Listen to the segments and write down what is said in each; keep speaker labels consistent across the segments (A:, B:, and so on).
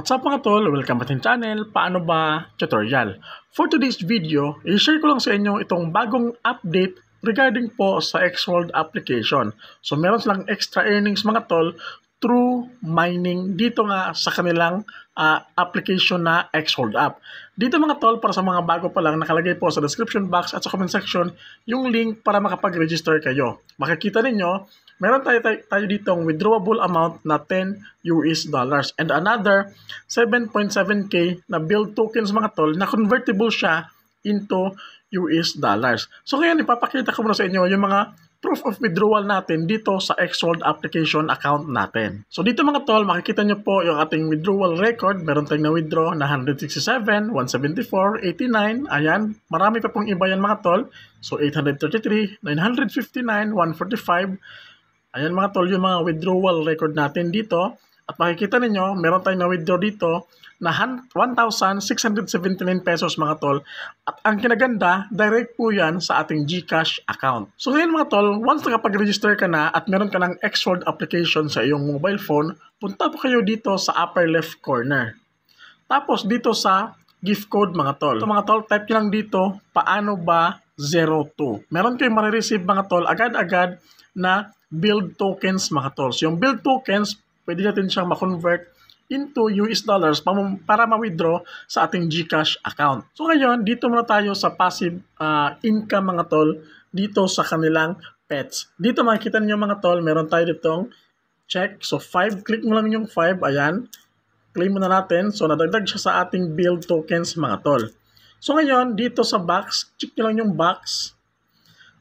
A: What's up mga tol? Welcome back to the channel. Paano ba tutorial? For today's video, i-share ko lang sa inyo itong bagong update regarding po sa Xworld application. So meron silang extra earnings mga tol through mining dito nga sa kanilang application na Xworld app. Dito mga tol, para sa mga bago pa lang, nakalagay po sa description box at sa comment section yung link para makapag-register kayo. Makikita ninyo, meron tayo ditong withdrawable amount na $10 and another 7.7k na build tokens mga tol na convertible siya into US dollars. So ngayon ipapakita ko muna sa inyo yung mga proof of withdrawal natin dito sa Xworld application account natin. So dito mga tol, makikita nyo po yung ating withdrawal record. Meron tayong na-withdraw na 167, 174, 89. Ayan, marami pa pong iba yan mga tol. So 833, 959, 145. Ayan mga tol, yung mga withdrawal record natin dito. At makikita ninyo, meron tayong na-withdraw dito na 1,679 pesos mga tol. At ang kinaganda, direct po yan sa ating GCash account. So ngayon mga tol, once nakapag-register ka na at meron ka ng Xworld application sa iyong mobile phone, punta po kayo dito sa upper left corner. Tapos dito sa gift code mga tol. So mga tol, type nyo lang dito, paano ba 02. Meron kayong marireceive mga tol agad-agad na build tokens mga tol. So yung build tokens, pwede natin siyang ma-convert into US dollars para ma-withdraw sa ating GCash account. So ngayon, dito muna tayo sa passive income mga tol, dito sa kanilang pets. Dito makikita niyo mga tol, meron tayo ditong check. So 5, click mo lang yung 5, ayan. Claim muna natin. So nadagdag siya sa ating build tokens mga tol. So ngayon, dito sa box, check nyo lang yung box.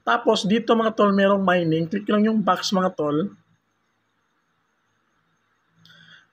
A: Tapos dito mga tol, merong mining. Click lang yung box mga tol.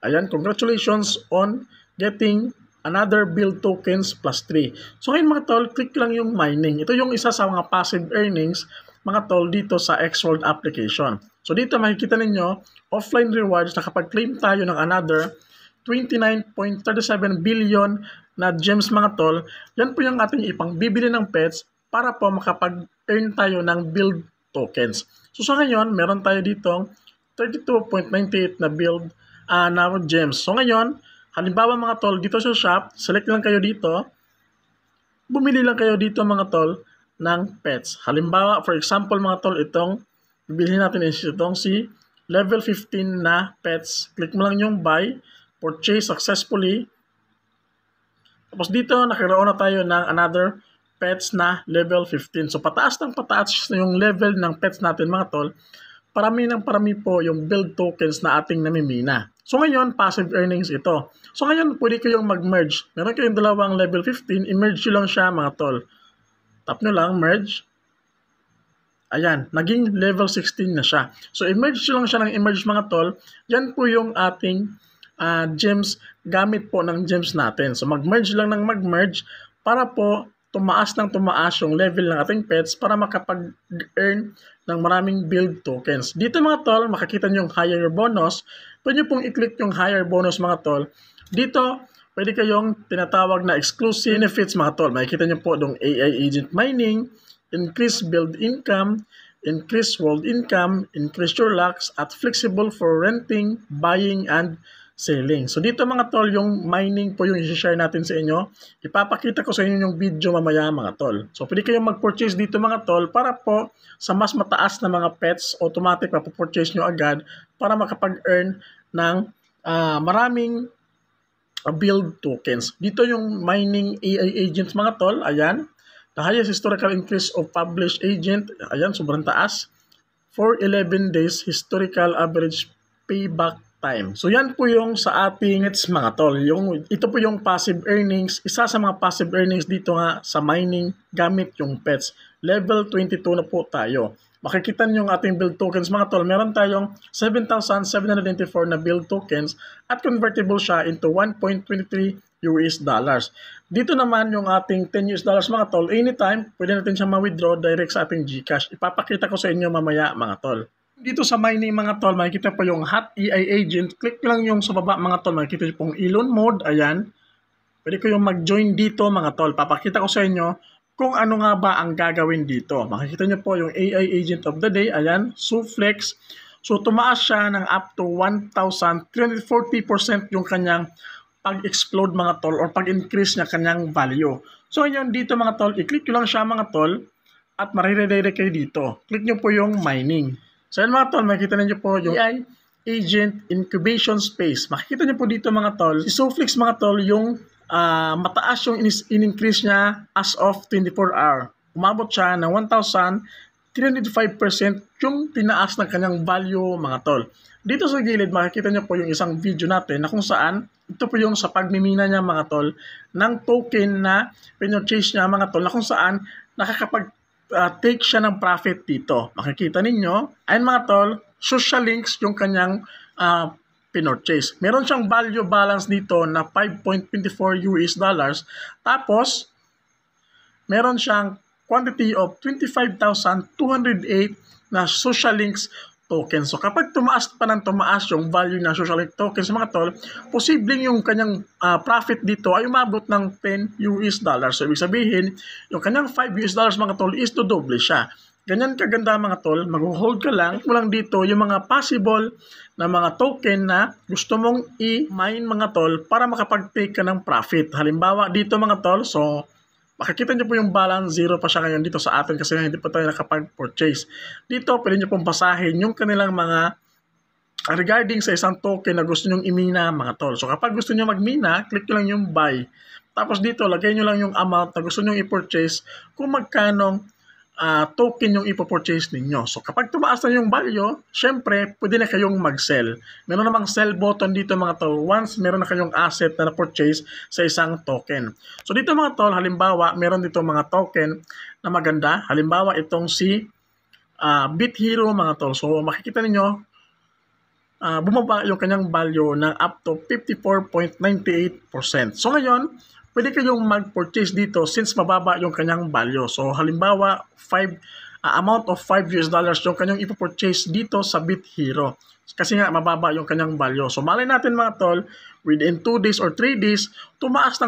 A: Ayan, congratulations on getting another build tokens plus 3. So ngayon mga tol, click lang yung mining. Ito yung isa sa mga passive earnings mga tol dito sa Xworld application. So dito makikita ninyo, offline rewards na kapag claim tayo ng another 29.37 billion na gems mga tol, yan po yung ating ipangbibili ng pets para po makapag-earn tayo ng build tokens. So sa ngayon, meron tayo ditong 32.98 na build na gems. So ngayon, halimbawa mga tol, dito sa shop, select lang kayo dito, bumili lang kayo dito mga tol ng pets. Halimbawa, for example mga tol, itong bibilihin natin is itong si level 15 na pets. Click mo lang yung buy, purchase successfully. Tapos dito, nakaroon na tayo ng another pets na level 15. So pataas ng pataas yung level ng pets natin mga tol. Parami ng parami po yung build tokens na ating namimina. So ngayon, passive earnings ito. So ngayon, pwede kayong mag-merge. Meron kayong dalawang level 15, i-merge nyo lang siya mga tol. Tap nyo lang, merge. Ayan, naging level 16 na siya. So i-merge nyo lang siya ng i-merge mga tol. Yan po yung ating gems, gamit po ng gems natin. So mag-merge lang ng mag-merge para po tumaas ng tumaas yung level ng ating pets para makapag-earn ng maraming build tokens. Dito mga tol, makikita nyo yung higher bonus. Pwede pong i-click yung higher bonus mga tol. Dito, pwede kayong tinatawag na exclusive benefits mga tol. Makikita nyo po yung AI agent mining, increase build income, increase world income, increase your locks, at flexible for renting, buying, and selling. So dito mga tol, yung mining po yung i-share natin sa inyo. Ipapakita ko sa inyo yung video mamaya mga tol. So pwede kayong mag-purchase dito mga tol para po sa mas mataas na mga pets, automatic mapapurchase nyo agad para makapag-earn ng maraming build tokens. Dito yung mining AI agents mga tol. Ayan. The highest historical increase of published agent. Ayan, sobrang taas. For 11 days, historical average payback time. So yan po yung sa ating mga tol. Ito po yung passive earnings. Isa sa mga passive earnings dito nga sa mining gamit yung pets. Level 22 na po tayo. Makikita nyo yung ating build tokens mga tol. Meron tayong 7,794 na build tokens at convertible siya into 1.23 US dollars. Dito naman yung ating 10 US dollars mga tol. Anytime, pwede natin siya ma-withdraw direct sa ating GCash. Ipapakita ko sa inyo mamaya mga tol. Dito sa mining mga tol, makikita po yung hot AI agent. Click lang yung sa baba mga tol. Makikita nyo pong Elon mode. Ayan. Pwede ko yung mag-join dito mga tol. Papakita ko sa inyo kung ano nga ba ang gagawin dito. Makikita nyo po yung AI agent of the day. Ayan. Suflex. So tumaas siya ng up to 1,340% yung kanyang pag-explode mga tol or pag-increase niya kanyang value. So ngayon dito mga tol, i-click nyo lang siya mga tol at mariredirect kayo dito. Click nyo po yung mining. So yan mga tol, makikita niyo po yung AI Agent Incubation Space. Makikita niyo po dito mga tol, si Soflix mga tol yung mataas yung in-increase niya as of 24 hour. Umabot siya ng 1,305% yung tinaas ng kanyang value mga tol. Dito sa gilid makikita niyo po yung isang video natin na kung saan ito po yung sa pagmimina niya mga tol ng token na pinurchase niya mga tol na kung saan nakakapag take siya ng profit dito. Makikita ninyo, ayun mga tol, social links yung kanyang pinurchase. Meron siyang value balance dito na 5.24 US dollars. Tapos, meron siyang quantity of 25,208 na social links tokens. So kapag tumaas pa ng tumaas yung value ng social link tokens mga tol, posibleng yung kanyang profit dito ay umabot ng 10 US dollars. So ibig sabihin, yung kanyang 5 US dollars mga tol is to double siya. Ganyan kaganda mga tol, mag-hold ka lang. Mo lang dito yung mga possible na mga token na gusto mong i-mine mga tol para makapag-take ka ng profit. Halimbawa dito mga tol, so makikita nyo po yung balance, zero pa siya ngayon dito sa atin kasi hindi pa tayo nakapag-purchase. Dito, pwede nyo pong basahin yung kanilang mga regarding sa isang token na gusto nyo imina mga tol. So kapag gusto nyo magmina, click nyo lang yung buy. Tapos dito, lagay nyo lang yung amount na gusto nyo i-purchase kung magkanong token yung ipopurchase ninyo. So kapag tumaas na yung value, syempre, pwede na kayong mag-sell. Meron namang sell button dito mga tol once meron na kayong asset na na-purchase sa isang token. So dito mga tol, halimbawa, meron dito mga token na maganda. Halimbawa, itong si BitHero mga tol. So makikita ninyo, bumaba yung kanyang value ng up to 54.98%. So ngayon, pwede kayong mag-purchase dito since mababa yung kanyang value. So halimbawa, amount of 5 US dollars yung kanyang ipopurchase dito sa BitHero. Kasi nga mababa yung kanyang value. So malay natin mga tol, within 2 days or 3 days, tumaas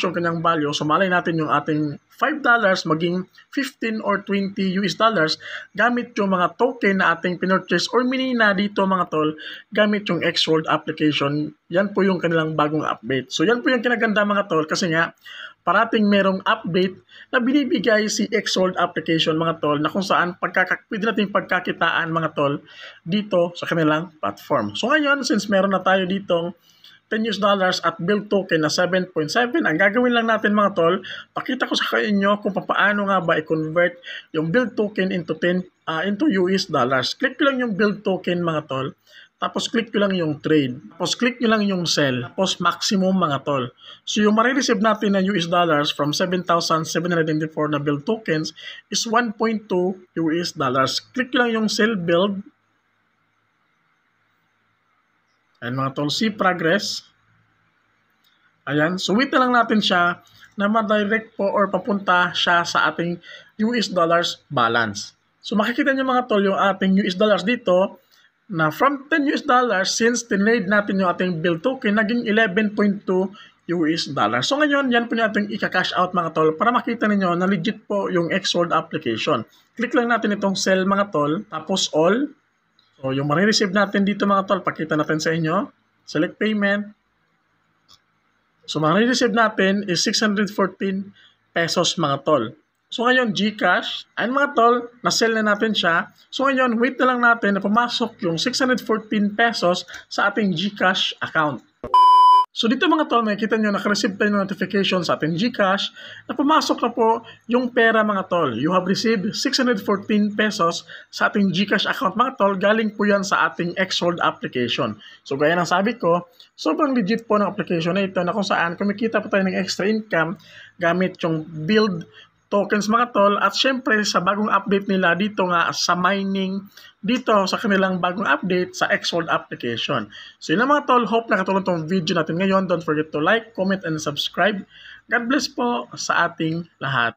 A: yung kanyang value. So malay natin yung ating $5 maging 15 or 20 US dollars gamit yung mga token na ating pinurchase or minina dito mga tol gamit yung Xworld application. Yan po yung kanilang bagong update. So yan po yung kinaganda mga tol kasi nga parating merong update na binibigay si Xworld application mga tol na kung saan pwede natin pagkakitaan mga tol dito sa kanilang platform. So ngayon since meron na tayo ditong $10 at build token na 7.7. Ang gagawin lang natin mga tol, pakita ko sa inyo kung paano nga ba i-convert yung build token into US dollars. Click ko lang yung build token mga tol. Tapos click ko lang yung trade. Tapos click nyo lang yung sell. Tapos maximum mga tol. So yung marireceive natin na US dollars from 7,794 na build tokens is 1.2 US dollars. Click nyo lang yung sell build. Ayan mga tol, see progress. Ayan, so wait na lang natin siya na ma-direct po or papunta siya sa ating US dollars balance. So makikita nyo mga tol yung ating US dollars dito na from 10 US dollars since tinrade natin yung ating build token naging 11.2 US dollars. So ngayon, yan po natin ika-cash out mga tol para makita niyo na legit po yung Xworld application. Click lang natin itong sell mga tol, tapos all. So, yung marireceive natin dito mga tol, pakita natin sa inyo. Select payment. So, marireceive natin is 614 pesos mga tol. So, ngayon, GCash. Ayun mga tol, na-sell na natin siya. So, ngayon, wait na lang natin na pumasok yung 614 pesos sa ating GCash account. So dito mga tol, makikita nyo, nakareceive tayo ng notification sa ating GCash na pumasok na po yung pera mga tol. You have received 614 pesos sa ating GCash account mga tol. Galing po yan sa ating Xworld application. So gaya ng sabi ko, sobrang legit po ng application na ito na kung saan kumikita po tayo ng extra income gamit yung build tokens mga tol, at syempre sa bagong update nila dito nga sa mining dito sa kanilang bagong update sa Xworld application. So yun lang mga tol, hope nakatulong tong video natin ngayon. Don't forget to like, comment, and subscribe. God bless po sa ating lahat.